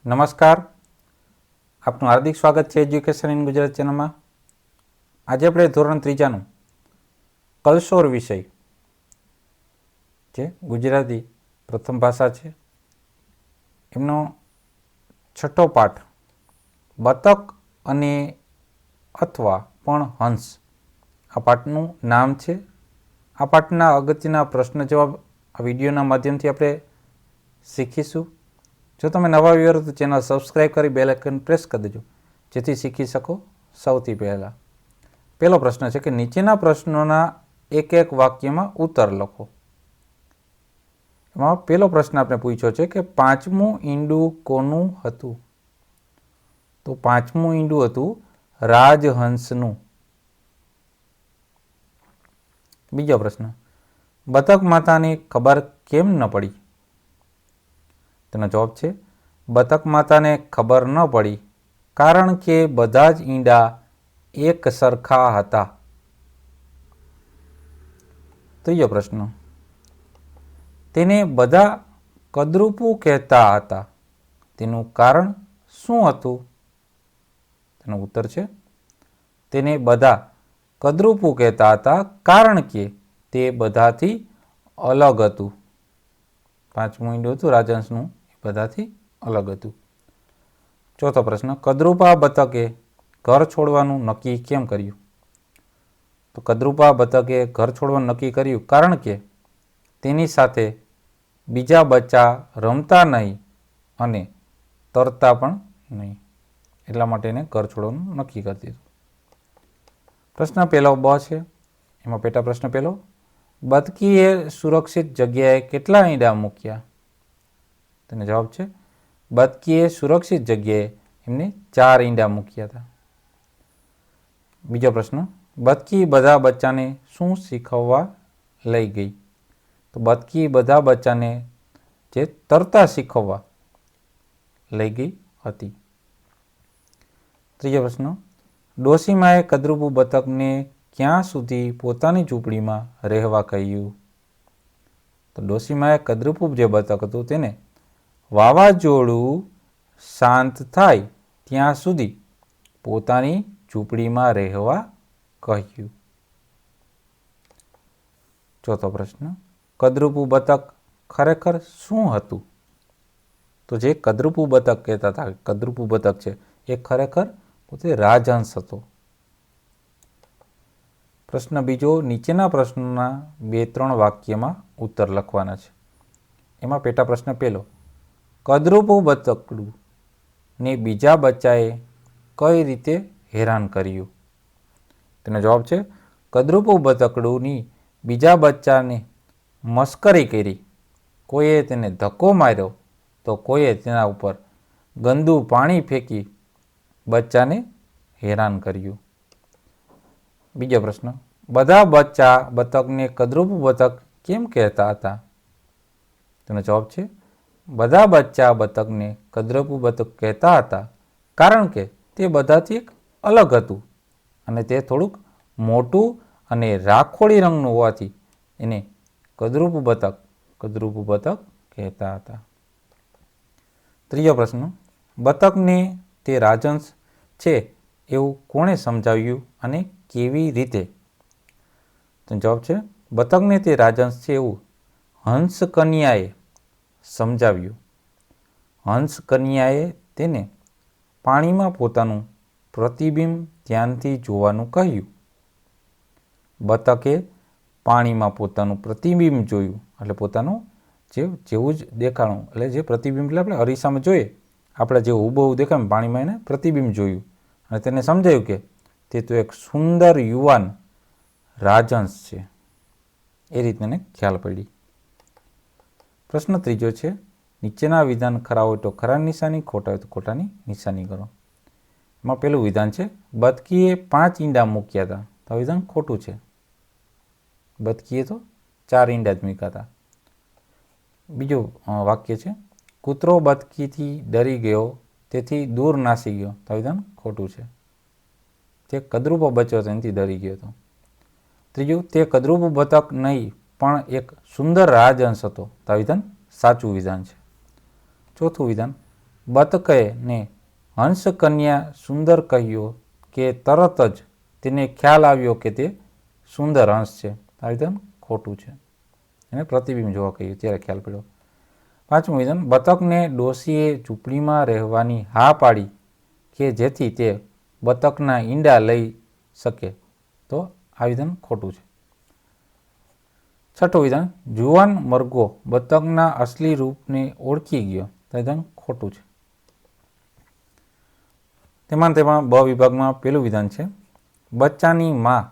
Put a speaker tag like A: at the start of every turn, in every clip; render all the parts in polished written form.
A: નમસ્કાર, આપનું હાર્દિક સ્વાગત છે એજ્યુકેશન ઇન ગુજરાત ચેનલમાં. આજે આપણે ધોરણ ત્રીજાનું કલશોર વિષય, જે ગુજરાતી પ્રથમ ભાષા છે, એમનો છઠ્ઠો પાઠ બતક અને અથવા પણ હંસ, આ પાઠનું નામ છે. આ પાઠના અગત્યના પ્રશ્ન જવાબ આ વિડીયોના માધ્યમથી આપણે શીખીશું. જો તમે નવા વ્યૂઅર તો ચેનલ સબસ્ક્રાઈબ કરી બેલ આઇકન પ્રેસ કરી દેજો, જેથી શીખી શકો સૌથી પહેલાં. પહેલો પ્રશ્ન છે કે નીચેના પ્રશ્નોના એક એક વાક્યમાં ઉત્તર લખો. એમાં પહેલો પ્રશ્ન આપણે પૂછ્યો છે કે પાંચમું ઈંડું કોનું હતું? તો પાંચમું ઈંડું હતું રાજહંસનું. બીજો પ્રશ્ન, બતક માતાને ખબર કેમ ન પડી? તેનો જવાબ છે બતક માતાને ખબર ન પડી કારણ કે બધા જ ઈંડા એક સરખા હતા. ત્રીજો પ્રશ્ન, તેને બધા કદરૂપું કહેતા હતા, તેનું કારણ શું હતું? તેનો ઉત્તર છે તેને બધા કદરૂપું કહેતા હતા કારણ કે તે બધાથી અલગ હતું. પાંચમું ઈંડું હતું રાજહંસનું, એ બધાથી અલગ હતું. ચોથો પ્રશ્ન, કદરૂપા બતકે ઘર છોડવાનું નક્કી કેમ કર્યું? તો કદરૂપા બતકે ઘર છોડવાનું નક્કી કર્યું કારણ કે તેની સાથે બીજા બચ્ચા રમતા નહીં અને તરતા પણ નહીં, એટલા માટે એને ઘર છોડવાનું નક્કી કરી દીધું. પ્રશ્ન પહેલો બ છે, એમાં પેટા પ્રશ્ન પહેલો, બતકીએ સુરક્ષિત જગ્યાએ કેટલા ઈંડા મૂક્યા? તેનો જવાબ છે બતકીએ સુરક્ષિત જગ્યાએ એમને 4 ઈંડા મૂક્યા હતા. બીજો પ્રશ્ન, બતકી બધા બચ્ચાને શું શીખવવા લઈ ગઈ? તો બતકી બધા બચ્ચાને જે તરતા શીખવવા લઈ ગઈ હતી. ત્રીજો પ્રશ્ન, ડોશીમાએ કદરૂપુ બતકને ક્યાં સુધી પોતાની ઝૂંપડીમાં રહેવા કહ્યું? તો ડોશીમાએ કદરૂપુ જે બતક હતું તેને વાવાઝોડું શાંત થાય ત્યાં સુધી પોતાની ઝૂંપડીમાં રહેવા કહ્યું. ચોથો પ્રશ્ન, કદરૂપુ બતક ખરેખર શું હતું? તો જે કદરૂપુ બતક કહેતા હતા, કદરૂપુ બતક છે એ ખરેખર પોતે રાજહંસ હતો. પ્રશ્ન બીજો, નીચેના પ્રશ્નોના 2-3 વાક્યમાં ઉત્તર લખવાના છે. એમાં પેટા પ્રશ્ન પહેલો, કદરૂપુ બતકડું ને બીજા બચ્ચાએ કઈ રીતે હેરાન કર્યું? તેનો જવાબ છે કદરૂપુ બતકડુંની બીજા બચ્ચાને મસ્કરી કરી. કોઈએ તેને ધક્કો માર્યો તો કોઈએ તેના ઉપર ગંદુ પાણી ફેંકી બચ્ચાને હેરાન કર્યું. બીજો પ્રશ્ન, બધા બચ્ચા બતકને કદરૂપુ બતક કેમ કહેતા હતા? તેનો જવાબ છે બધા બચ્ચા બતકને કદરૂપુ બતક કહેતા હતા કારણ કે તે બધાથી એક અલગ હતું અને તે થોડુંક મોટું અને રાખોડી રંગનું હોવાથી એને કદરૂપુ બતક કહેતા હતા. ત્રીજો પ્રશ્ન, બતકને તે રાજહંસ છે એવું કોણે સમજાવ્યું અને કેવી રીતે? તો જવાબ છે બતકને તે રાજહંસ છે એવું હંસ કન્યાએ સમજાવ્યું. હંસ કન્યાએ તેને પાણીમાં પોતાનું પ્રતિબિંબ ધ્યાનથી જોવાનું કહ્યું. બતકે પાણીમાં પોતાનું પ્રતિબિંબ જોયું, એટલે પોતાનું જેવું જ દેખાણું, એટલે જે પ્રતિબિંબ એટલે આપણે અરીસામાં જોઈએ આપણે જેવું હુબહુ દેખાય પાણીમાં એને પ્રતિબિંબ જોયું અને તેને સમજાયું કે તે તો એક સુંદર યુવાન રાજહંસ છે, એ રીતે એને ખ્યાલ પડી. પ્રશ્ન ત્રીજો છે, નીચેના વિધાન ખરા હોય તો ખરાની નિશાની, ખોટા હોય તો ખોટાની નિશાની કરો. એમાં પહેલું વિધાન છે બતકીએ 5 ઈંડા મૂક્યા હતા, તો આ વિધાન ખોટું છે. બતકીએ તો 4 ઈંડા જ મૂક્યા હતા. બીજું વાક્ય છે કૂતરો બતકીથી ડરી ગયો તેથી દૂર નાસી ગયો, તો આ વિધાન ખોટું છે. તે કદરૂપો બચ્યો હતો એનાથી ડરી ગયો હતો. ત્રીજું, તે કદરૂપો બતક નહીં પણ એક સુંદર રાજહંસ હતો, તો આ વિધાન સાચું વિધાન છે. ચોથું વિધાન, બતકે ને હંસ કન્યા સુંદર કહ્યો કે તરત જ તેને ખ્યાલ આવ્યો કે તે સુંદર હંસ છે. આ વિધાન ખોટું છે. એને પ્રતિબિંબ જોવા કહ્યું ત્યારે ખ્યાલ પડ્યો. પાંચમું વિધાન, બતકને ડોશીએ ઝૂંપડીમાં રહેવાની હા પાડી કે જેથી તે બતકના ઈંડા લઈ શકે. તો આ વિધાન ખોટું છે. છઠ્ઠું વિધાન, જુવાન મરઘો બતકના અસલી રૂપને ઓળખી ગયો. તો વિધાન ખોટું છે. તેમાં બ વિભાગમાં પહેલું વિધાન છે, બચ્ચાની માં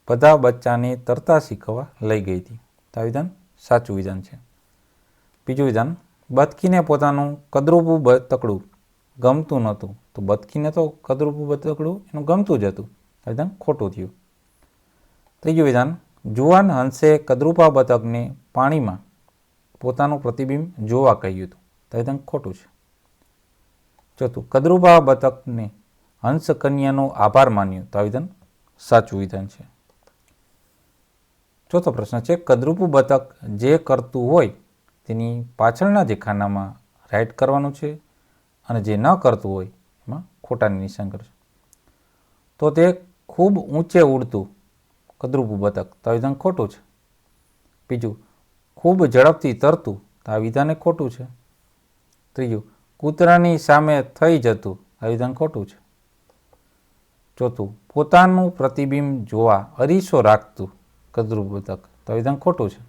A: બધા બચ્ચાને તરતા શીખવા લઈ ગઈ હતી. તો આ વિધાન સાચું વિધાન છે. બીજું વિધાન, બતકીને પોતાનું કદરૂપું બતકડું ગમતું નહોતું. તો બતકીને તો કદરૂપું બતકડું એનું ગમતું જ હતું. આ વિધાન ખોટું થયું. ત્રીજું વિધાન, જુવાન હંસે કદરૂપા બતકને પાણીમાં પોતાનું પ્રતિબિંબ જોવા કહ્યું હતું. તો વિધાન ખોટું છે. ચોથું, કદરૂપા બતકને હંસ કન્યાનો આભાર માન્યો. તો આ વિધાન સાચું વિધાન છે. ચોથો પ્રશ્ન છે, કદરૂપું બતક જે કરતું હોય તેની પાછળના જે ખાનામાં રાઈટ કરવાનું છે અને જે ન કરતું હોય એમાં ખોટાની નિશાન કરશે. તો તે ખૂબ ઊંચે ઉડતું કદરૂપું બતક. તો આ વિધાન ખોટું છે. બીજું, ખૂબ ઝડપથી તરતું. તો આ વિધાન ખોટું છે. ત્રીજું, કૂતરાની સામે થઈ જતું. આ વિધાન ખોટું છે. ચોથું, પોતાનું પ્રતિબિંબ જોવા અરીસો રાખતું કદરૂપ બતક. તો આ વિધાન ખોટું છે.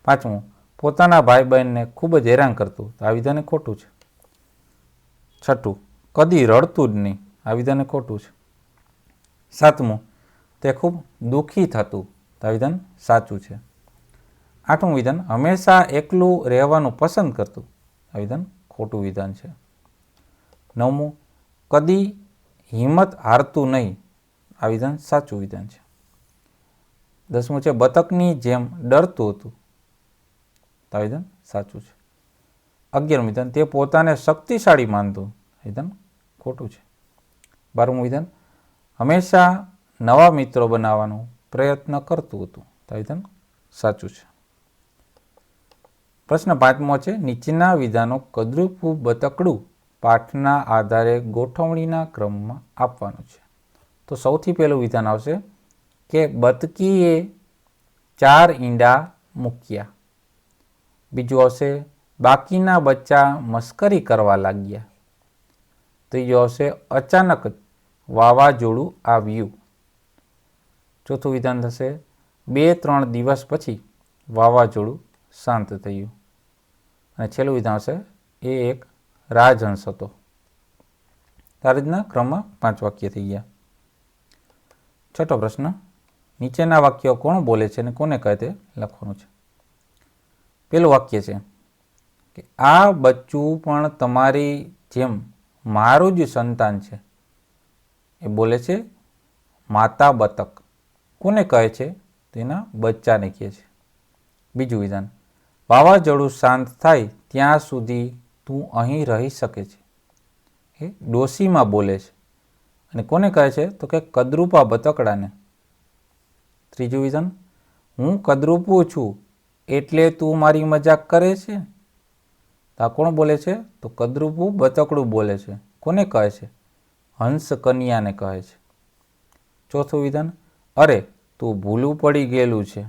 A: પાંચમું, પોતાના ભાઈ બહેનને ખૂબ જ હેરાન કરતું. તો આ વિધાન ખોટું છે. છઠ્ઠું, કદી રડતું જ નહીં. આ વિધાન ખોટું છે. સાતમું, તે ખૂબ દુઃખી થતું. તો આ વિધાન સાચું છે. આઠમું વિધાન, હંમેશા એકલું રહેવાનું પસંદ કરતું. આ વિધાન ખોટું વિધાન છે. નવમું, કદી હિંમત હારતું નહીં. આ વિધાન સાચું વિધાન છે. દસમું છે, બતકની જેમ ડરતું હતું. તો આ વિધાન સાચું છે. 11મું વિધાન, તે પોતાને શક્તિશાળી માનતું. વિધાન ખોટું છે. 12મું વિધાન, હંમેશા નવા મિત્રો બનાવવાનો પ્રયત્ન કરતું હતું. તો આ વિધાન સાચું છે. પ્રશ્ન 5મો છે, નીચેના વિધાનો કદરૂપું બતકડું પાઠના આધારે ગોઠવણીના ક્રમમાં આપવાનું છે. તો સૌથી પહેલું વિધાન આવશે કે બતકીએ 4 ઈંડા મૂક્યા. બીજું આવશે, બાકીના બચ્ચા મસ્કરી કરવા લાગ્યા. ત્રીજું આવશે, અચાનક વાવાઝોડું આવ્યું. ચોથું વિધાન થશે, 2-3 દિવસ પછી વાવાઝોડું શાંત થયું. અને છેલ્લું વિધાન આવશે, એ એક રાજહંસ હતો. આ રીતના ક્રમમાં 5 વાક્ય થઈ ગયા. છઠ્ઠો પ્રશ્ન, નીચેના વાક્યો કોણ બોલે છે અને કોને કહે તે લખવાનું છે. પેલું વાક્ય છે કે આ બચ્ચું પણ તમારી જેમ મારું જ સંતાન છે. એ બોલે છે માતા બતક. કોને કહે છે? તેના બચ્ચાને કહે છે. બીજું વિધાન, વાવાઝોડું શાંત થાય ત્યાં સુધી તું અહીં રહી શકે છે. એ ડોશીમાં બોલે છે અને કોને કહે છે? તો કે કદરૂપા બતકડાને. ત્રીજું વિધાન, હું કદરૂપું છું એટલે તું મારી મજાક કરે છે. તો આ કોણ બોલે છે? તો કદરૂપું બતકડું બોલે છે. કોને કહે છે? હંસ કન્યાને કહે છે. ચોથું વિધાન, અરે તું ભૂલું પડી ગયેલું છે.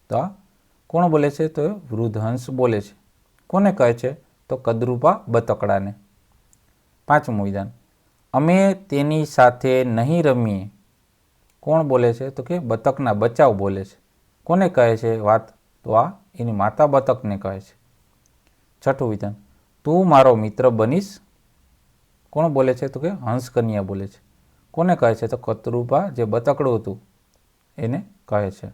A: તો આ કોણ બોલે છે? તો વૃદ્ધ હંસ બોલે છે. કોને કહે છે? તો કદરૂપા બતકડાને. પાંચમું વિધાન, અમે તેની સાથે નહીં રમીએ. કોણ બોલે છે? તો કે બતકના બચ્ચાઓ બોલે છે. કોને કહે છે વાત? તો આ એની માતા બતકને કહે છે. છઠ્ઠું વિધાન, તું મારો મિત્ર બનીશ. કોણ બોલે છે? તો કે હંસ કન્યા બોલે છે. કોને કહે છે? તો કદરૂપા જે બતકડું હતું એને કહે છે.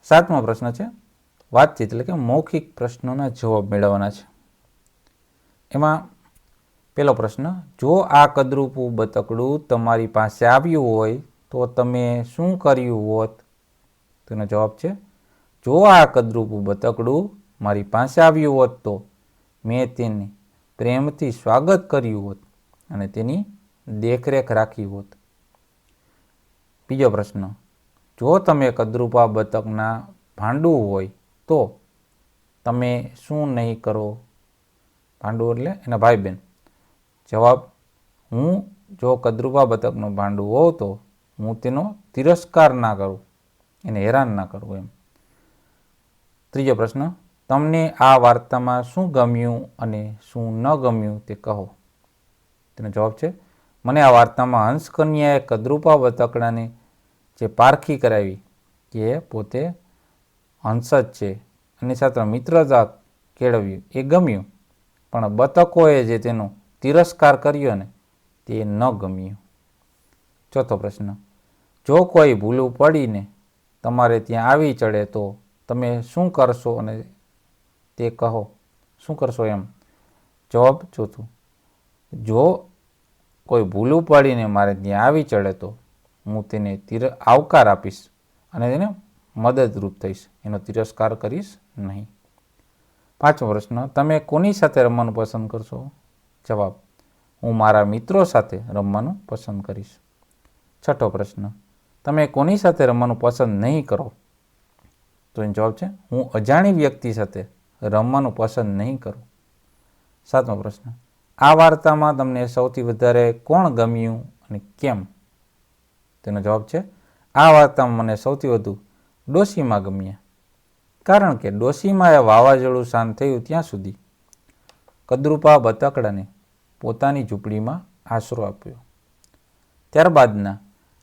A: સાતમો પ્રશ્ન છે, વાતચીત એટલે કે મૌખિક પ્રશ્નોના જવાબ મેળવવાના છે. એમાં પહેલો પ્રશ્ન, જો આ કદરૂપું બતકડું તમારી પાસે આવ્યું હોય તો તમે શું કર્યું હોત? તેનો જવાબ છે, જો આ કદરૂપું બતકડું મારી પાસે આવ્યું હોત તો મેં તેને પ્રેમથી સ્વાગત કર્યું હોત અને તેની દેખરેખ રાખી હોત. બીજો પ્રશ્ન, જો તમે કદરૂપા બતકના ભાંડું હોય તો તમે શું નહીં કરો? ભાંડું એટલે એના ભાઈ બહેન. જવાબ, હું જો કદરૂપા બતકનું ભાંડું હોઉં તો હું તેનો તિરસ્કાર ના કરું, એને હેરાન ના કરું એમ. ત્રીજો પ્રશ્ન, તમને આ વાર્તામાં શું ગમ્યું અને શું ન ગમ્યું તે કહો. તેનો જવાબ છે, મને આ વાર્તામાં હંસકન્યાએ કદરૂપા બતકડાને જે પારખી કરાવી કે પોતે હંસ જ છે, એની સાથે મિત્રતા કેળવ્યું એ ગમ્યું, પણ બતકોએ જે તેનો તિરસ્કાર કર્યો ને તે ન ગમ્યું. ચોથો પ્રશ્ન, જો કોઈ ભૂલું પડીને તમારે ત્યાં આવી ચડે તો તમે શું કરશો અને તે કહો. શું કરશો એમ. જવાબ ચોથું, જો કોઈ ભૂલું પડીને મારે ત્યાં આવી ચડે તો હું તેને આવકાર આપીશ અને તેને મદદરૂપ થઈશ, એનો તિરસ્કાર કરીશ નહીં. પાંચમો પ્રશ્ન, તમે કોની સાથે રમવાનું પસંદ કરશો? જવાબ, હું મારા મિત્રો સાથે રમવાનું પસંદ કરીશ. છઠ્ઠો પ્રશ્ન, તમે કોની સાથે રમવાનું પસંદ નહીં કરો? તો એનો જવાબ છે, હું અજાણી વ્યક્તિ સાથે રમવાનું પસંદ નહીં કરું. સાતમો પ્રશ્ન, આ વાર્તામાં તમને સૌથી વધારે કોણ ગમ્યું અને કેમ? તેનો જવાબ છે, આ વાર્તામાં મને સૌથી વધુ ડોશીમા ગમ્યા, કારણ કે ડોશીમાએ વાવાઝોડું શાંત થયું ત્યાં સુધી કદરૂપા બતકડાને પોતાની ઝૂંપડીમાં આશરો આપ્યો. ત્યારબાદના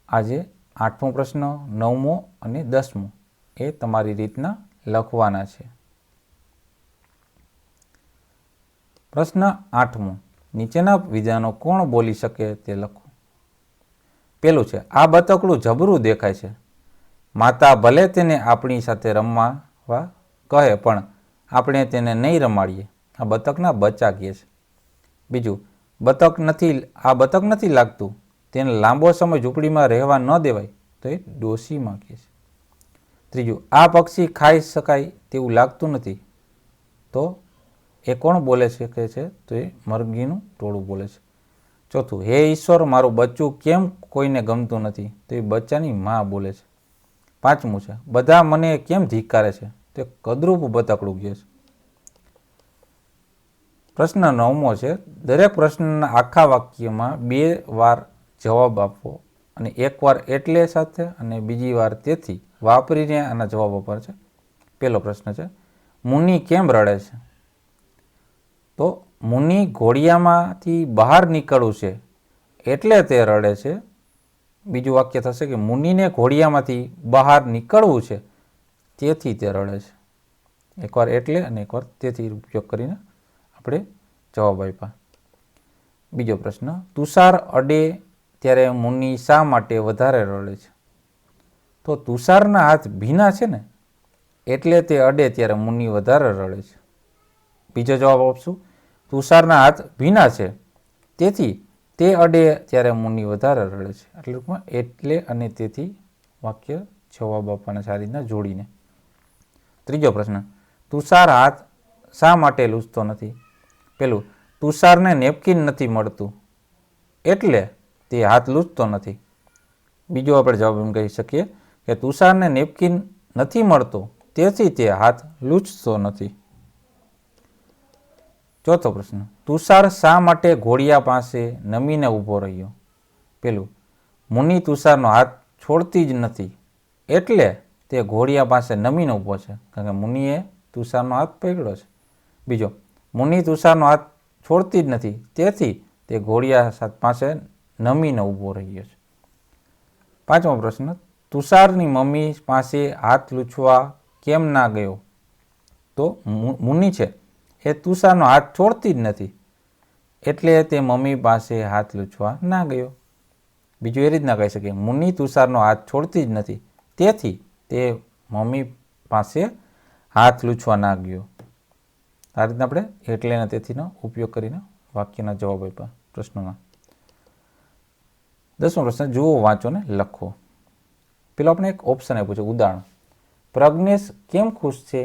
A: આજે 8મો પ્રશ્ન, 9મો અને 10મો એ તમારી રીતના લખવાના છે. પ્રશ્ન 8મો, નીચેના વિધાનો કોણ બોલી શકે તે લખો. પેલું છે, આ બતકડું જબરું દેખાય છે. માતા ભલે તેને આપણી સાથે રમવા કહે પણ આપણે તેને નહીં રમાડીએ. આ બતકના બચ્ચા કહે છે. બીજું, આ બતક નથી લાગતું, તેને લાંબો સમય ઝૂંપડીમાં રહેવા ન દેવાય, તો એ ડોશીમાં કહે છે. ત્રીજું, આ પક્ષી ખાઈ શકાય તેવું લાગતું નથી, તો એ કોણ બોલે છે કહે છે? તો એ મરઘીનું ટોળું બોલે છે. ચોથું, હે ઈશ્વર, મારું બચ્ચું કેમ કોઈને ગમતું નથી, તો એ બચ્ચાની માં બોલે છે. પાંચમું છે, બધા મને કેમ ધિક્કારે છે, તે કદરૂપ બતકડું કહે છે. પ્રશ્ન 9મો છે, દરેક પ્રશ્નના આખા વાક્યમાં 2 વાર જવાબ આપવો અને 1 વાર એટલે સાથે અને બીજી વાર તેથી વાપરીને આના જવાબ આપવા છે. પહેલો પ્રશ્ન છે, મુનિ કેમ રડે છે? તો મુનિ ઘોડિયામાંથી બહાર નીકળવું છે એટલે તે રડે છે. બીજું વાક્ય થશે કે મુનિને ઘોડિયામાંથી બહાર નીકળવું છે તેથી તે રડે છે. એકવાર એટલે અને એકવાર તેથી ઉપયોગ કરીને આપણે જવાબ આપ્યા. બીજો પ્રશ્ન, તુષાર અડે ત્યારે મુનિ શા માટે વધારે રડે છે? તો તુષારના હાથ ભીના છે ને એટલે તે અડે ત્યારે મુનિ વધારે રડે છે. બીજો જવાબ આપશું, તુષારના હાથ ભીના છે તેથી તે અડે ત્યારે મુનિ વધારે રડે છે. એટલે અને તેથી વાક્ય જવાબ આપવાના સારી રીતના જોડીને. ત્રીજો પ્રશ્ન, તુષાર હાથ શા માટે લૂછતો નથી? પેલું, તુષારને નેપકિન નથી મળતું એટલે તે હાથ લૂછતો નથી. બીજો આપણે જવાબ એમ કહી શકીએ કે તુષારને નેપકિન નથી મળતો તેથી તે હાથ લૂછતો નથી. ચોથો પ્રશ્ન, તુષાર શા માટે ઘોડિયા પાસે નમીને ઊભો રહ્યો? પેલું, મુનિ તુષારનો હાથ છોડતી જ નથી એટલે તે ઘોડિયા પાસે નમીને ઊભો છે, કારણ કે મુનિએ તુષારનો હાથ પકડ્યો છે. બીજો, મુનિ તુષારનો હાથ છોડતી જ નથી તેથી તે ઘોડિયા પાસે નમીને ઊભો રહ્યો છે. પાંચમો પ્રશ્ન, તુષારની મમ્મી પાસે હાથ લૂછવા કેમ ના ગયો? તો મુનિ છે એ તુષારનો હાથ છોડતી જ નથી એટલે તે મમ્મી પાસે હાથ લૂછવા ના ગયો. બીજું એ રીતના કહી શકીએ, મુનિ તુષારનો હાથ છોડતી જ નથી તેથી તે મમ્મી પાસે હાથ લૂછવા ના ગયો. આ રીતના આપણે એટલે અને તેથીનો ઉપયોગ કરીને વાક્યના જવાબ આપ્યા પ્રશ્નોના. 10મો પ્રશ્ન, જુઓ, વાંચો ને લખો. પેલો આપણે એક ઓપ્શન આપ્યું છે, ઉદાહરણ. પ્રજ્ઞેશ કેમ ખુશ છે?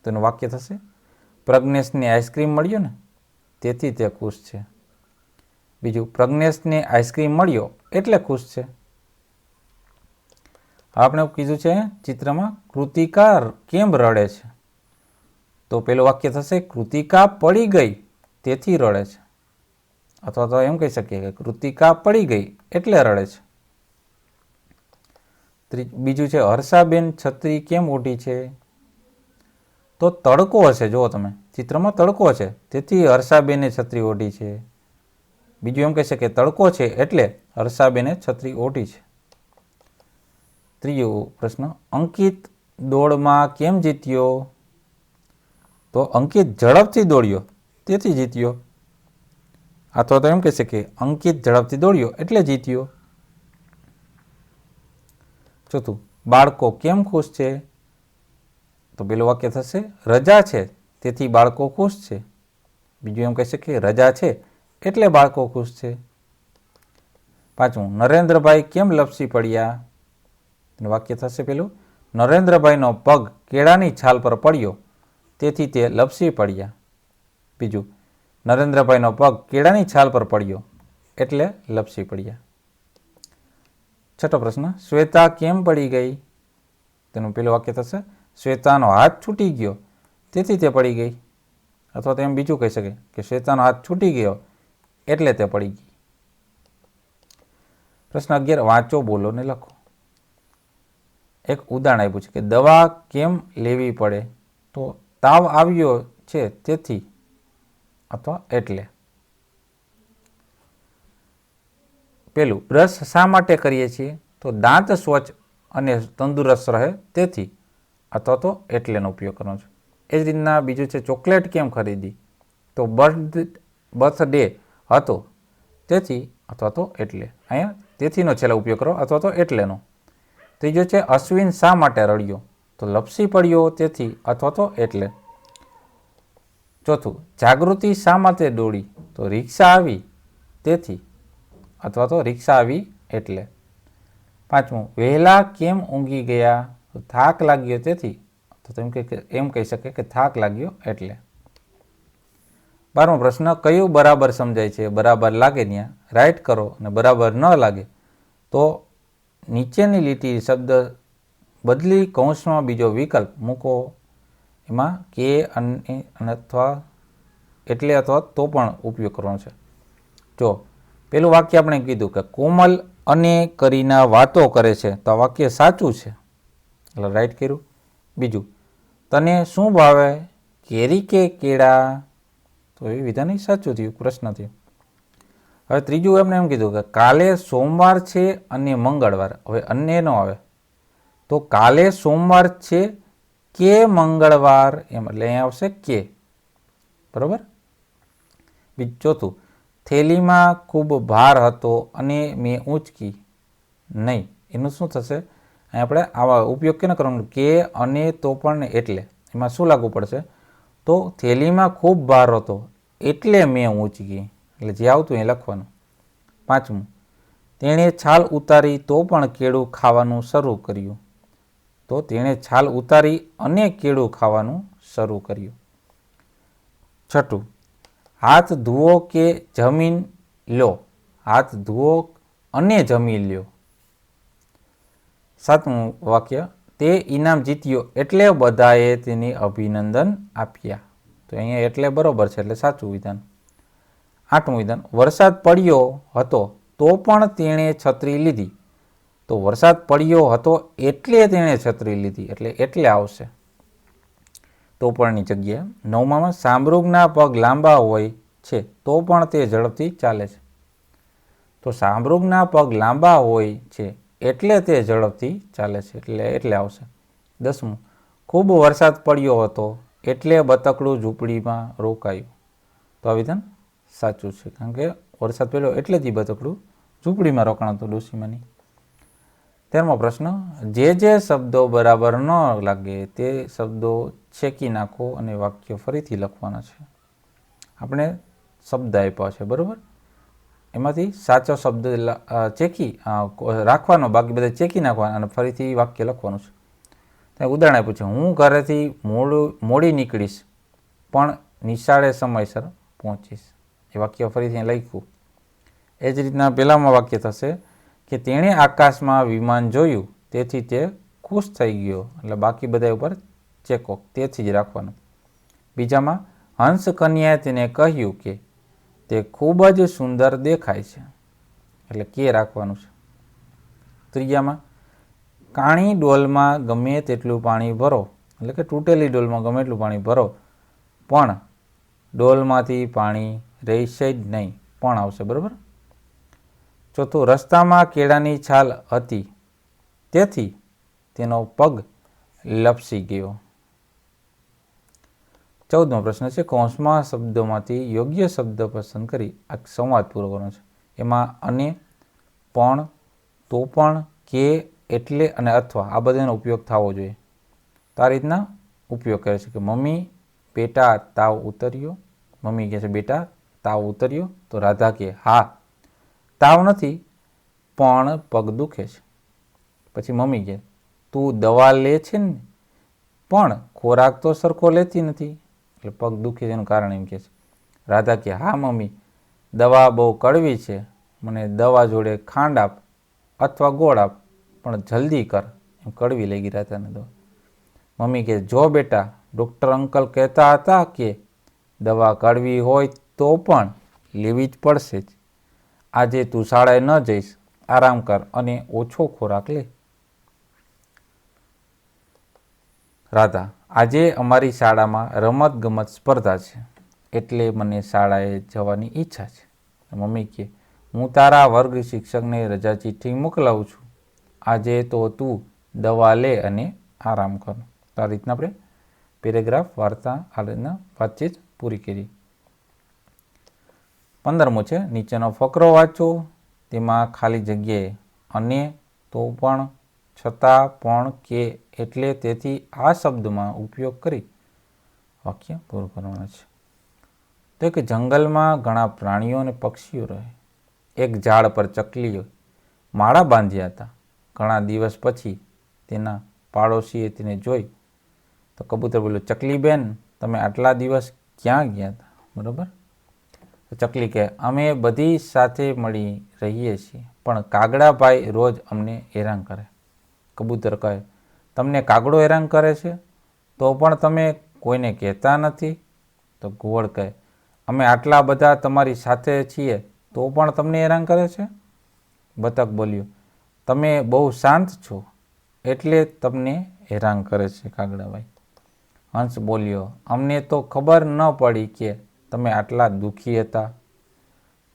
A: તેનું વાક્ય થશે, પ્રજ્ઞેશને આઈસ્ક્રીમ મળ્યો ને તેથી તે ખુશ છે. બીજું, પ્રજ્ઞેશને આઈસ્ક્રીમ મળ્યો એટલે ખુશ છે. આપણે કીધું છે ચિત્રમાં, કૃતિકા કેમ રડે છે? તો પેલું વાક્ય થશે કૃતિકા પડી ગઈ તેથી રડે છે, અથવા તો એમ કહી શકીએ કે કૃતિકા પડી ગઈ એટલે રડે છે. બીજું છે હર્ષાબેન છત્રી કેમ ઓઢી છે? તો તડકો હશે, જુઓ તમે ચિત્રમાં તડકો છે તેથી હર્ષાબેને છત્રી ઓઢી છે. બીજું એમ કહી શકે તડકો છે એટલે હર્ષાબેને છત્રી ઓઢી છે. ત્રીજો પ્રશ્ન અંકિત દોડમાં કેમ જીત્યો? તો અંકિત ઝડપથી દોડ્યો તેથી જીત્યો, અથવા તો એમ કહી શકે અંકિત ઝડપથી દોડ્યો એટલે જીત્યો. ચોથું બાળકો કેમ ખુશ છે? તો પેલું વાક્ય થશે રજા છે તેથી બાળકો ખુશ છે. બીજું એમ કહી શકીએ રજા છે એટલે બાળકો ખુશ છે. પાંચમું નરેન્દ્રભાઈ કેમ લપસી પડ્યા? વાક્ય થશે પેલું નરેન્દ્રભાઈનો પગ કેળાની છાલ પર પડ્યો તેથી તે લપસી પડ્યા. બીજું નરેન્દ્રભાઈનો પગ કેળાની છાલ પર પડ્યો એટલે લપસી પડ્યા. છઠ્ઠો પ્રશ્ન શ્વેતા કેમ પડી ગઈ? તેનું પેલું વાક્ય થશે શ્વેતાનો હાથ છૂટી ગયો તેથી તે પડી ગઈ, અથવા તો એમ બીજું કહી શકે કે શ્વેતાનો હાથ છૂટી ગયો એટલે તે પડી ગઈ. પ્રશ્ન 11 વાંચો બોલો ને લખો. એક ઉદાહરણ આપ્યું છે કે દવા કેમ લેવી પડે? તો તાવ આવ્યો છે તેથી અથવા એટલે. પેલું બ્રશ શા માટે કરીએ છીએ? તો દાંત સ્વચ્છ અને તંદુરસ્ત રહે તેથી અથવા તો એટલેનો ઉપયોગ કરવાનો છે. એ જ રીતના બીજું છે ચોકલેટ કેમ ખરીદી? તો બર્થડે હતો તેથી અથવા તો એટલે. અહીંયા તેથીનો છેલ્લો ઉપયોગ કરો અથવા તો એટલેનો. ત્રીજો છે અશ્વિન શા માટે રડ્યો? તો લપસી પડ્યો તેથી અથવા તો એટલે. ચોથું જાગૃતિ શા માટે દોડી? તો રિક્ષા આવી તેથી અથવા તો રિક્ષા આવી એટલે. પાંચમું વહેલા કેમ ઊંઘી ગયા? તો થાક લાગ્યો તેથી, તો એમ કહી શકે કે થાક લાગ્યો એટલે. 12મો પ્રશ્ન કયું બરાબર સમજાય છે? બરાબર લાગે ત્યાં રાઈટ કરો અને બરાબર ન લાગે તો નીચેની લીટી શબ્દ બદલી કૌંસમાં બીજો વિકલ્પ મૂકો. એમાં કે અને અથવા એટલે અથવા તો પણ ઉપયોગ કરવાનો છે. જો પેલું વાક્ય આપણે કીધું કે કોમલ અને કરીના વાતો કરે છે તો આ વાક્ય સાચું છે એટલે રાઈટ કર્યું. બીજું તને શું ભાવે કેરી કે કેળા? તો એ વિધાન સાચું થયું, પ્રશ્ન થયો. હવે ત્રીજું એમને એમ કીધું કે કાલે સોમવાર છે અને મંગળવાર. હવે અન્ય ન આવે તો કાલે સોમવાર છે કે મંગળવાર, એમ એટલે અહીંયા આવશે કે, બરાબર. બીજું ચોથું થેલીમાં ખૂબ ભાર હતો અને મેં ઊંચકી નહીં. એનું શું થશે? અહીં આપણે આવા ઉપયોગ કેનો કરવાનો? કે અને તો પણ એટલે. એમાં શું લાગુ પડશે? તો થેલીમાં ખૂબ ભાર હતો એટલે મેં ઊંચકી, એટલે જે આવતું એ લખવાનું. પાંચમું તેણે છાલ ઉતારી તો પણ કેળું ખાવાનું શરૂ કર્યું. તો તેણે છાલ ઉતારી અને કેળું ખાવાનું શરૂ કર્યું. છઠ્ઠું હાથ ધુઓ કે જમીન લો? હાથ ધુઓ અને જમી લ્યો. સાતમું વાક્ય તે ઇનામ જીત્યો એટલે બધાએ તેને અભિનંદન આપ્યા. તો અહીંયા એટલે બરોબર છે એટલે સાચું વિધાન. આઠમું વિધાન વરસાદ પડ્યો હતો તો પણ તેણે છત્રી લીધી. તો વરસાદ પડ્યો હતો એટલે તેણે છત્રી લીધી એટલે આવશે તો પણની જગ્યાએ. નવમામાં સામરૂગના પગ લાંબા હોય છે તો પણ તે ઝડપથી ચાલે છે. તો સામરૂગના પગ લાંબા હોય છે એટલે તે ઝડપથી ચાલે છે એટલે આવશે. 10મું ખૂબ વરસાદ પડ્યો હતો એટલે બતકડું ઝૂંપડીમાં રોકાયું. તો આ વિધાન સાચું છે કારણ કે વરસાદ પડ્યો એટલે જ બતકડું ઝૂંપડીમાં રોકાણ હતું ડોસીમાની. 13મો પ્રશ્ન જે શબ્દો બરાબર ન લાગે તે શબ્દો છેકી નાખો અને વાક્ય ફરીથી લખવાના છે. આપણે શબ્દ આપ્યા છે બરાબર, એમાંથી સાચો શબ્દ ચેકી રાખવાનો, બાકી બધા ચેકી નાખવાના અને ફરીથી વાક્ય લખવાનું છે. ત્યાં ઉદાહરણ આપ્યું છે હું ઘરેથી મોડી નીકળીશ પણ નિશાળે સમયસર પહોંચીશ. એ વાક્ય ફરીથી લખ્યું. એ જ રીતના પહેલામાં વાક્ય થશે કે તેણે આકાશમાં વિમાન જોયું તેથી તે ખુશ થઈ ગયો, એટલે બાકી બધા ઉપર ચેકો તેથી જ રાખવાનું. બીજામાં હંસ કન્યાએ તેને કહ્યું કે તે ખૂબ જ સુંદર દેખાય છે, એટલે કે રાખવાનું છે. ત્રીજામાં કાણી ડોલમાં ગમે તેટલું પાણી ભરો, એટલે કે તૂટેલી ડોલમાં ગમે એટલું પાણી ભરો પણ ડોલમાંથી પાણી રહેશે જ નહીં, પણ આવશે. બરાબર. ચોથું, રસ્તામાં કેળાની છાલ હતી તેથી તેનો પગ લપસી ગયો. 14મો પ્રશ્ન છે, કૌંસમાં શબ્દોમાંથી યોગ્ય શબ્દ પસંદ કરી આ સંવાદ પૂરો કરવાનો છે. એમાં અને, પણ, તો પણ, કે, એટલે અને અથવા આ બધાનો ઉપયોગ થવો જોઈએ. તો આ રીતના ઉપયોગ કરે છે કે મમ્મી બેટા તાવ ઉતર્યો. મમ્મી કહે છે બેટા તાવ ઉતર્યો, તો રાધા કહે હા તાવ નથી પણ પગ દુખે છે. પછી મમ્મી કહે તું દવા લે છે ને પણ ખોરાક તો સરખો લેતી નથી, એટલે પગ દુખે છે એનું કારણ એમ કહે છે. રાધા કહે હા મમ્મી દવા બહુ કડવી છે, મને દવા જોડે ખાંડ આપ અથવા ગોળ આપ, પણ જલ્દી કર. એમ કડવી લઈ ગઈ રાધાને દવા. મમ્મી કહે જો બેટા ડૉક્ટર અંકલ કહેતા હતા કે દવા કડવી હોય તો પણ લેવી જ પડશે જ. આજે તું શાળાએ ન જઈશ, આરામ કર અને ઓછો ખોરાક લે. રાધા આજે અમારી શાળામાં રમતગમત સ્પર્ધા છે એટલે મને શાળાએ જવાની ઈચ્છા છે. મમ્મી કહે હું તારા વર્ગ શિક્ષકને રજા ચિઠ્ઠી મોકલાવું છું, આજે તો તું દવા લે અને આરામ કર. તો આ રીતના આપણે પેરેગ્રાફ વાર્તા આ રીતના વાતચીત પૂરી કરી. 15મો છે, નીચેનો ફકરો વાંચો, તેમાં ખાલી જગ્યાએ અને, તો પણ, છતાં, પણ, કે, એટલે, તેથી આ શબ્દમાં ઉપયોગ કરી વાક્ય પૂરું કરવાના છે. તો કે જંગલમાં ઘણા પ્રાણીઓ અને પક્ષીઓ રહે. એક ઝાડ પર ચકલીઓ માળા બાંધ્યા હતા. ઘણા દિવસ પછી તેના પાડોશીએ તેને જોઈ તો કબૂતર બોલ્યું ચકલી બેન તમે આટલા દિવસ ક્યાં ગયા હતા? બરાબર. ચકલી કહે અમે બધી સાથે મળી રહીએ છીએ પણ કાગડાભાઈ રોજ અમને હેરાન કરે. કબૂતર કહે તમને કાગડો હેરાન કરે છે તો પણ તમે કોઈને કહેતા નથી? તો ઘુવડ કહે અમે આટલા બધા તમારી સાથે છીએ તો પણ તમને હેરાન કરે છે? બતક બોલ્યું તમે બહુ શાંત છો એટલે તમને હેરાન કરે છે કાગડાભાઈ. હંસ બોલ્યો અમને તો ખબર ન પડી કે તમે આટલા દુઃખી હતા.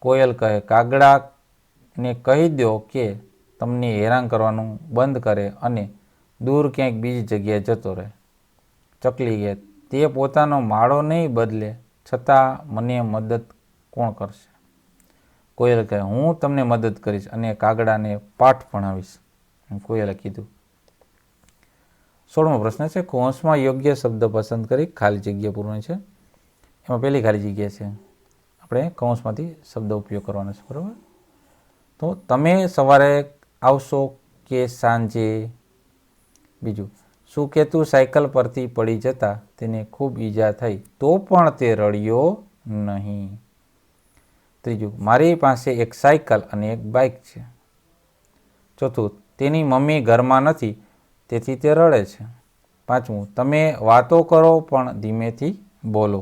A: કોયલ કહે કાગડાને કહી દો કે તમને હેરાન કરવાનું બંધ કરે અને દૂર ક્યાંક બીજી જગ્યાએ જતો રહે. ચકલી કહે તે પોતાનો માળો નહીં બદલે છતાં મને મદદ કોણ કરશે? કોયલ કહે હું તમને મદદ કરીશ અને કાગડાને પાઠ ભણાવીશ. કોયલે કીધું. 16મો પ્રશ્ન છે, કૌંસમાં યોગ્ય શબ્દ પસંદ કરી ખાલી જગ્યા પૂરવાની છે. એમાં પહેલી ખાલી જગ્યા છે આપણે કૌંસમાંથી શબ્દ ઉપયોગ કરવાનો છે. બરાબર. તો તમે સવારે આવશો કે સાંજે? બીજું શું કે તું સાયકલ પરથી પડી જતા તેને ખૂબ ઈજા થઈ તો પણ તે રડ્યો નહીં? ત્રીજું મારી પાસે એક સાયકલ અને એક બાઇક છે. ચોથું તેની મમ્મી ઘરમાં નથી તેથી તે રડે છે. પાંચમું તમે વાતો કરો પણ ધીમેથી બોલો.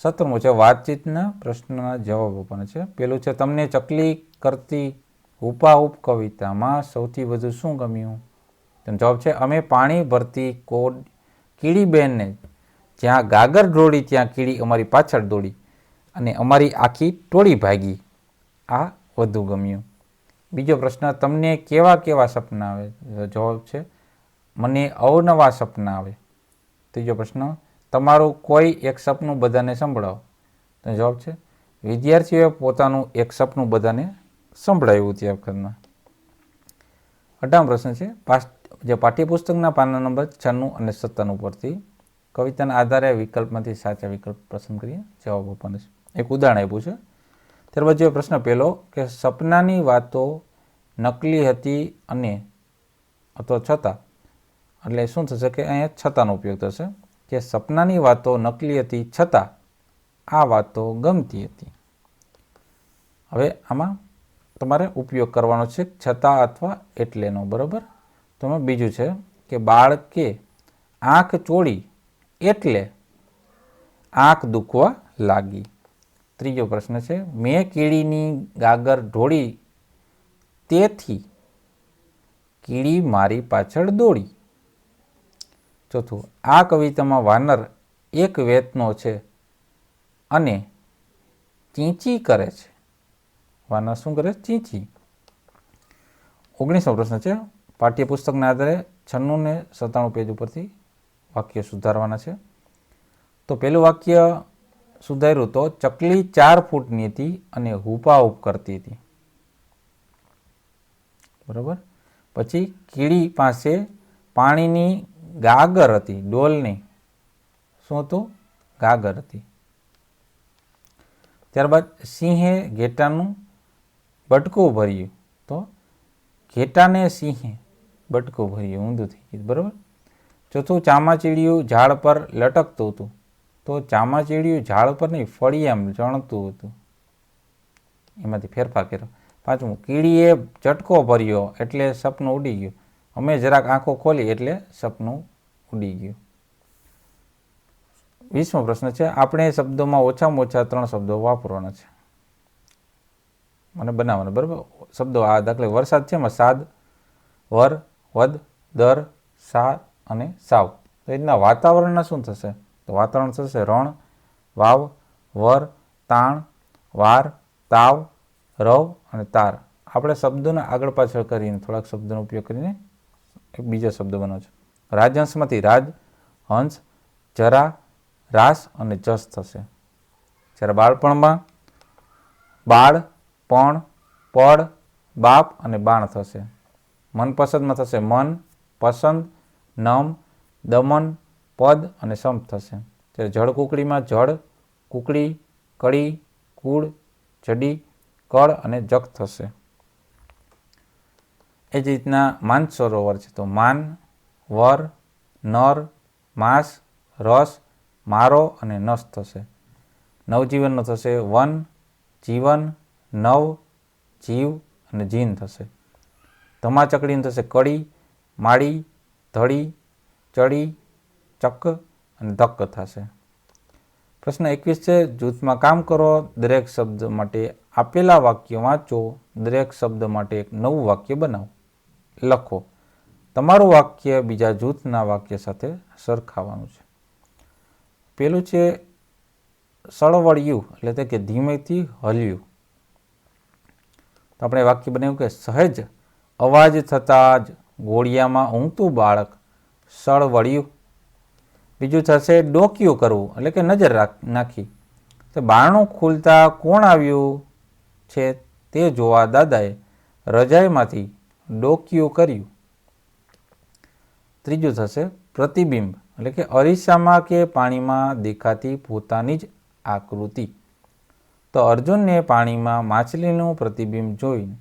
A: 17મો છે વાતચીતના પ્રશ્નના જવાબ આપવાના છે. પેલું છે તમને ચકલી કરતી હુપાહુપ કવિતામાં સૌથી વધુ શું ગમ્યું? તેનો જવાબ છે અમે પાણી ભરતી કીડીબેનને જ્યાં ગાગર દોડી ત્યાં કીડી અમારી પાછળ દોડી અને અમારી આખી ટોળી ભાગી. આ વધુ ગમ્યું. બીજો પ્રશ્ન તમને કેવા કેવા સપના આવે? જવાબ છે મને અવનવા સપના આવે. ત્રીજો પ્રશ્ન તમારું કોઈ એક સપનું બધાને સંભળાવો. તો જવાબ છે વિદ્યાર્થીઓએ પોતાનું એક સપનું બધાને સંભળાવ્યું તે વખતમાં. 18મો પ્રશ્ન છે જે પાઠ્યપુસ્તકના પાના નંબર 96 અને 97 પરથી કવિતાના આધારે વિકલ્પમાંથી સાચા વિકલ્પ પસંદ કરીએ જવાબ આપવાનો છે. એક ઉદાહરણ આપ્યું છે. ત્યારબાદ જો પ્રશ્ન પહેલો કે સપનાની વાતો નકલી હતી અને અથવા છતાં, એટલે શું થશે કે અહીંયા છતાંનો ઉપયોગ થશે કે સપનાની વાતો નકલી હતી છતાં આ વાતો ગમતી હતી. હવે આમાં તમારે ઉપયોગ કરવાનો છે છતાં અથવા એટલેનો. બરાબર. તો બીજું છે કે બાળકે આંખ ચોળી એટલે આંખ દુખવા લાગી. ત્રીજો પ્રશ્ન છે, મેં કીડીની ગાગર ઢોળી તેથી કીડી મારી પાછળ દોડી. ચોથું, આ કવિતામાં વાનર એક વેતનો છે અને ચીંચી કરે છે. વાનર શું કરે? ચીંચી. 19મો પ્રશ્ન છે, પાઠ્યપુસ્તકના આધારે 96 ને 97 પેજ ઉપરથી વાક્ય સુધારવાના છે. તો પહેલું વાક્ય સુધાર્યું તો ચકલી 4 ફૂટની હતી અને હુપાહુપ કરતી હતી. બરાબર. પછી કીડી પાસે પાણીની ગાગર હતી, ડોલ નહીં. શું હતું? ગાગર હતી. ત્યારબાદ સિંહે ઘેટાનું બટકું ભર્યું, તો ઘેટાને સિંહે બટકું ભર્યું, ઊંધું થઈ ગયું. બરાબર. ચોથું, ચામાચીડિયું ઝાડ પર લટકતું હતું, તો ચામાચીડિયું ઝાડ પર નહીં ફળિયામાં ચણતું હતું, એમાંથી ફેરફાર કર્યો. પાંચમું, કીડીએ ઝટકો ભર્યો એટલે સપનું ઉડી ગયું. અમે જરાક આંખો ખોલી એટલે સપનું ઉડી ગયું. 20મો પ્રશ્ન છે, આપણે શબ્દોમાં ઓછામાં ઓછા 3 શબ્દો વાપરવાના છે અને બનાવવાના. બરાબર. શબ્દો આ દાખલા વરસાદ છે એમાં સાદ, વર, વદ, દર, સા અને સાવ. તો એના વાતાવરણના શું થશે? તો વાતાવરણ થશે રણ, વાવ, વર, તાણ, વાર, તાવ, રવ અને તાર. આપણે શબ્દોને આગળ પાછળ કરીને થોડાક શબ્દોનો ઉપયોગ કરીને એક બીજો શબ્દ બનાવો છે. રાજહંસમાંથી રાજ, હંસ, જરા, રાસ અને જસ થશે. જ્યારે બાળપણમાં બાળ, પણ, પડ, બાપ અને બાણ થશે. મનપસંદમાં થશે મન, પસંદ, નમ, દમન, પદ અને સંપ થશે. ત્યારે જળ કુકડીમાં જળ, કુકડી, કડી, કુળ, જડી, કળ અને જગ થશે. એ જ રીતના માનસરોવર છે તો માન, વર, નર, માસ, રસ, મારો અને નસ થશે. નવજીવનનો થશે વન, જીવન, નવ, જીવ અને જીન થશે. ધમાચકડીનું થશે કડી, માળી, ધડી, ચડી, ચક અને ધક્ક થશે. પ્રશ્ન 21 છે, જૂથમાં કામ કરો. દરેક શબ્દ માટે આપેલા વાક્ય વાંચો. દરેક શબ્દ માટે એક નવું વાક્ય બનાવો. લખો. તમારું વાક્ય બીજા જૂથના વાક્ય સાથે સરખાવવાનું છે. પેલું છે સળવળ્યું, એટલે કે ધીમેથી હલ્યું. તો આપણે વાક્ય બનાવ્યું કે સહેજ અવાજ થતાં જ ઘોડિયામાં ઊંઘતું બાળક સળવળ્યું. બીજું થશે ડોકિયું કરવું, એટલે કે નજર નાખી. તો બારણું ખુલતા કોણ આવ્યું છે તે જોવા દાદાએ રજાઈમાંથી ડોકિયું કર્યું. ત્રીજું થશે પ્રતિબિંબ, એટલે કે અરીસામાં કે પાણીમાં દેખાતી પોતાની જ આકૃતિ. તો અર્જુનને પાણીમાં માછલીનું પ્રતિબિંબ જોઈને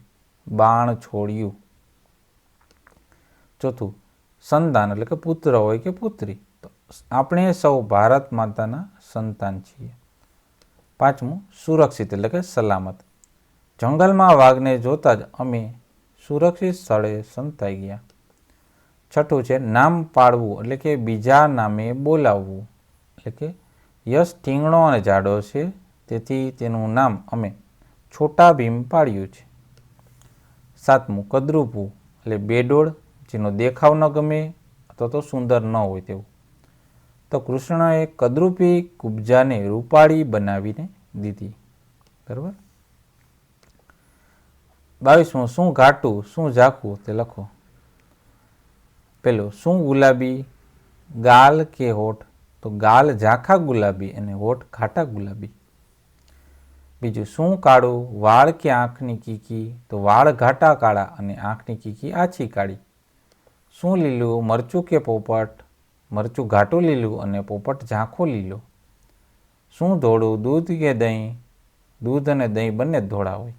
A: બાણ છોડ્યું. ચોથું સંતાન, એટલે કે પુત્ર હોય કે પુત્રી. તો આપણે સૌ ભારત માતાના સંતાન છીએ. પાંચમું સુરક્ષિત, એટલે કે સલામત. જંગલમાં વાઘને જોતા જ અમે સુરક્ષિત સ્થળે સંતાઈ ગયા. છઠ્ઠું છે નામ પાડવું, એટલે કે બીજા નામે બોલાવવું. એટલે કે યશ ઠીંગણો અને જાડો છે તેથી તેનું નામ અમે છોટા ભીમ પાડ્યું છે. સાતમું કદરૂપું, એટલે બેડોળ, જેનો દેખાવ ન ગમે અથવા તો સુંદર ન હોય તેવું. તો કૃષ્ણએ કદરૂપી કુબજાને રૂપાળી બનાવીને દીધી. બરાબર. 22મું શું ઘાટું, શું ઝાખું તે લખો. પેલું શું ગુલાબી, ગાલ કે હોઠ? તો ગાલ ઝાંખા ગુલાબી અને હોઠ ઘાટા ગુલાબી. બીજું શું કાળું, વાળ કે આંખની કીકી? તો વાળ ઘાટા કાળા અને આંખની કીકી આછી કાળી. શું લીલું, મરચું કે પોપટ? મરચું ઘાટું લીલું અને પોપટ ઝાંખો લીલો. શું ધોળું, દૂધ કે દહીં? દૂધ અને દહીં બંને ધોળા હોય.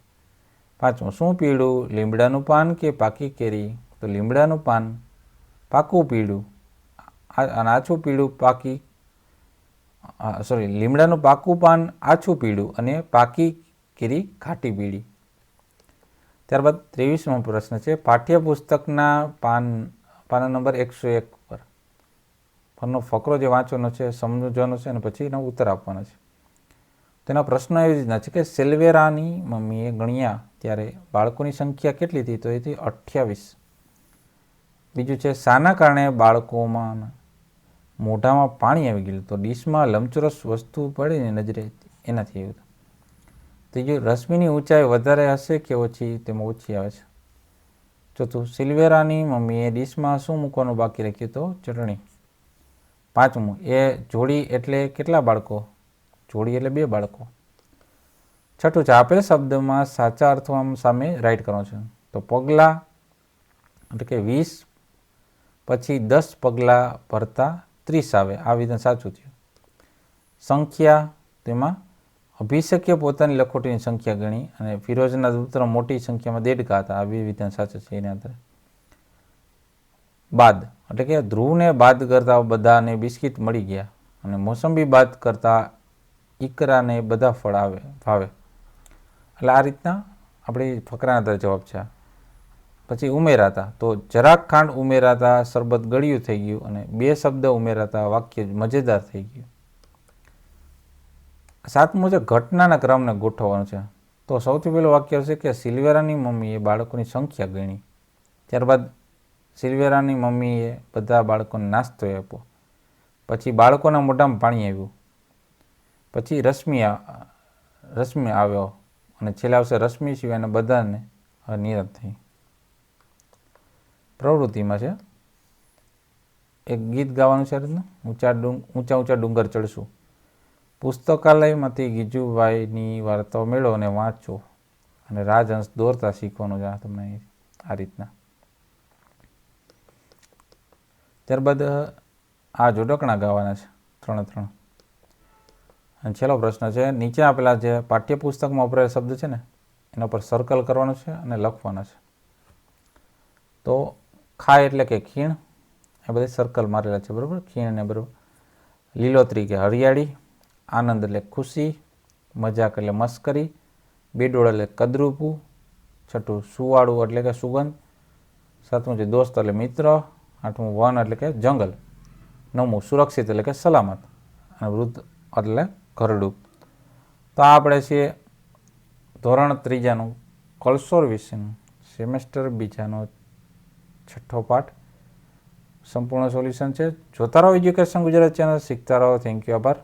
A: પાંચમું શું પીળું, લીમડાનું પાન કે પાકી કેરી? તો લીમડાનું પાન પાકું પીળું અને આછું પીળું પાકી લીમડાનું પાકું પાન આછું પીળું અને પાકી કેરી ઘાટી પીળી. ત્યારબાદ 23મો પ્રશ્ન છે પાઠ્યપુસ્તકના પાના નંબર 101 પર. પરનો ફકરો જે વાંચવાનો છે, સમજવાનો છે અને પછી એનો ઉત્તર આપવાનો છે. તેના પ્રશ્ન એવી રીતના છે કે સિલ્વેરાની મમ્મીએ ગણ્યા ત્યારે બાળકોની સંખ્યા કેટલી હતી? તો એ હતી 28. બીજું છે શાના કારણે બાળકોમાં મોઢામાં પાણી આવી ગયેલું? તો ડીશમાં લંબચોરસ વસ્તુ પડીને નજરે એનાથી આવ્યું હતું. ત્રીજું રશ્મિની ઊંચાઈ વધારે હશે કે ઓછી? તેમાં ઓછી આવે છે. ચોથું સિલ્વેરાની મમ્મીએ ડીશમાં શું મૂકવાનું બાકી રાખ્યું? તો ચટણી. પાંચમું એ જોડી એટલે કેટલા બાળકો? જોડી એટલે 2 બાળકો. છઠ્ઠું છે આપેલ શબ્દમાં સાચા અર્થો સામે રાઈટ કરવાનો છે. તો પગલાં એટલે કે 20 પછી 10 પગલાં ભરતા 30 આવે, આ વિધાન સાચું થયું. સંખ્યા, તેમાં અભિષેકે પોતાની લખોટીની સંખ્યા ગણી અને ફિરોઝના દૂતરા મોટી સંખ્યામાં દેડકા હતા, આ બે વિધાન સાચું છે. એના આધારે બાદ એટલે કે ધ્રુવને બાદ કરતા બધાને બિસ્કિટ મળી ગયા અને મોસંબી બાદ કરતા ઈકરાને બધા ફળ ભાવે. એટલે આ રીતના આપણી ફકરાના આધારે જવાબ છે. પછી ઉમેરાતા, તો જરાક ખાંડ ઉમેરાતા શરબત ગળ્યું થઈ ગયું અને 2 શબ્દ ઉમેરાતા વાક્ય મજેદાર થઈ ગયું. સાતમું છે ઘટનાના ક્રમને ગોઠવવાનો છે. તો સૌથી પહેલું વાક્ય છે કે સિલ્વેરાની મમ્મીએ બાળકોની સંખ્યા ગણી. ત્યારબાદ સિલ્વેરાની મમ્મીએ બધા બાળકોને નાસ્તો આપ્યો. પછી બાળકોના મોઢામાં પાણી આવ્યું. પછી રશ્મિ આવ્યો અને છેલ્લે આવશે રશ્મિ સિવાયના બધાને નિરાશ થઈ. પ્રવૃત્તિમાં છે એક ગીત ગાવાનું છે. ઊંચા ઊંચા ડુંગર ચડશું. પુસ્તકાલયમાંથી ગીજુભાઈની વાર્તાઓ મેળવો અને વાંચો અને રાજહંસ દોરતા શીખવાનું છે તમને આ રીતના. ત્યારબાદ આ જોડકણા ગાવાના છે 3 અને છેલ્લો પ્રશ્ન છે નીચે આપેલા જે પાઠ્યપુસ્તકમાં વપરાયેલા શબ્દ છે ને એના પર સર્કલ કરવાનું છે અને લખવાના છે. તો ખાય એટલે કે ખીણ, એ બધા સર્કલ મારેલા છે, બરાબર, ખીણ ને બરાબર. લીલોતરી કે હરિયાળી, આનંદ એટલે ખુશી, મજાક એટલે મસ્કરી, બેડોળ એટલે કદરૂપું, છઠ્ઠું સુવાળું એટલે કે સુગંધ, સાતમું છે દોસ્ત એટલે મિત્ર, આઠમું વન એટલે કે જંગલ, નવમું સુરક્ષિત એટલે કે સલામત અને વૃદ્ધ એટલે ઘરડું. તો આ આપણે છીએ ધોરણ 3નું કલસોર વિષયનું સેમેસ્ટર 2નો 6થો પાઠ. સંપૂર્ણ સોલ્યુશન છે. જોતા રહો એજ્યુકેશન ગુજરાત ચેનલ, શીખતા રહો. થેન્ક યુ, આભાર.